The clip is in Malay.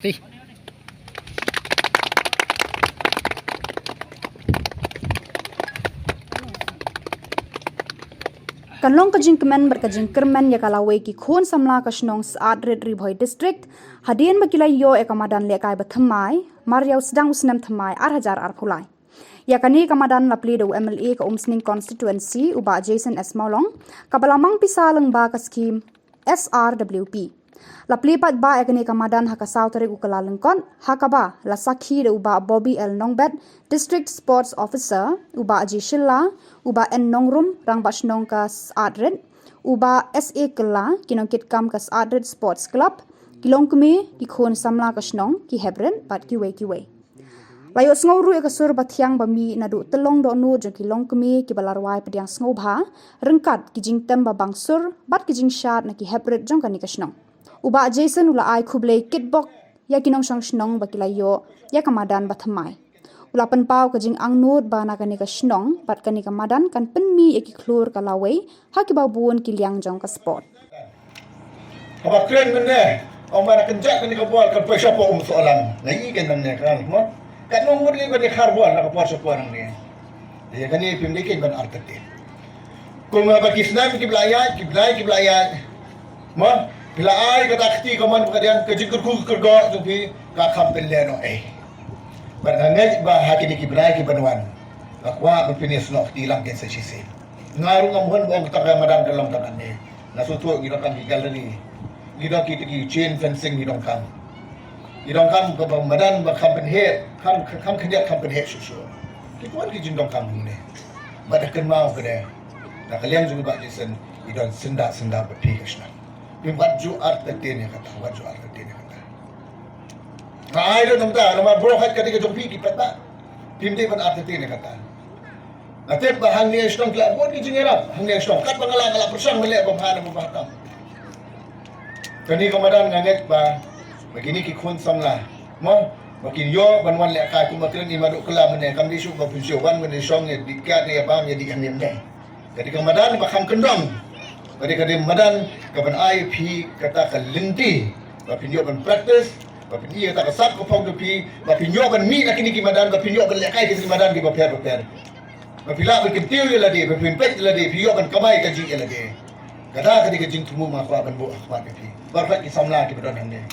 Ih. Kanlong ka jingkmen jingkyrmen ya lawei ki khun Samla ka Shnong Syad-Rit Bhoi district hadien makila Ioh Madan lehkai bathymmai mariau sdang snem thymmai 8,000 plie ya kani Madan lapli do MLA ka Umsning constituency Bah Jason S Mawlong kabalamang pisa lyngba ka skhim SRWP lapli pat ba kani Madan haka sautari ukala lengkon hakaba la sakhi de Bah Bobby L Nongbet district sports officer Bah G Shylla Bah N Nongrum Rangbah Shnong ka Syad-Rit Bah SA Kylla kinongkit kam ka Syadrit Sports Club kilongkme ki khun Samla ka Shnong ki hebren pat kiwe layo sngoru ka sur bathyang bami nadu telong do nu je kilongkme ki balarwai pediang sngoba rengkat ki jingtem ba bangsur bat ki jingshat na ki hebret jong ka ni ka Shnong Bah Jason ulai khuble kitbok ya kinong sang Shnong bakilayo ya Madan bathymmai ulapan pau ka jing angnut ba na kani ka Shnong bat kani Madan kan penmi eki klur ka lawei haki ba buon ki liang jong ka sport apa keren benda orang mana kenjak kani ka buat kan pesa po soalan ngai kan nang kan mo kan ngomong ni kan kharbon ka por so porang ni ya kani pimdi ke ban artete kuma ba kisnam ki blaya mo bila ai ka takti ka man kadian ka jikur ku kerga tu pi ka kampen le no Barangay ba haki ni kibray ki banwan. Akwa ko pinis no tilang ken sa chisi. Ngarung amuhan ba ta Madan dalam tangan ni. Nasuto gidong kan gallery. Gidong ki chain fencing gidong kan. Gidong kan ba Madan ba kampen head kan kanya kampen head susu. Kituan ki jindong kan ni. Badakan mau kede. Na kalian juga Bah Jason idon senda berpi kesna. Bimbat ju art tene kata waju art tene kata. Ay do namta nama brohat kadi ka jompi ki pata pimde ban artete ne kata ate bahan ni stong kla bon ki jingerap hang ni stong kat bangala persang mele ba bahana ba batam kani Madan nganek ba begini ki khun Samla mo makin yo banwan le ka ku matren ni madu kala mene kam disu ba pinsyo wan mene song ni dikat ni ba jadi hang ni kadi Madan ba kham kendong kadi Madan ka ban IP kata ka linti ba pinyo ban practice Bapin iya tak kesat ko pong pi bapin yo kan mi nak ki Madan bapin yo kan lehkai ki Madan di baper bapila bapin tiu la di bapin pet la di yo kan kamai ka ji la di kada ka di ka jing tumu ma ko ban bo akhwat pi barfat ki Samla ki Madan ne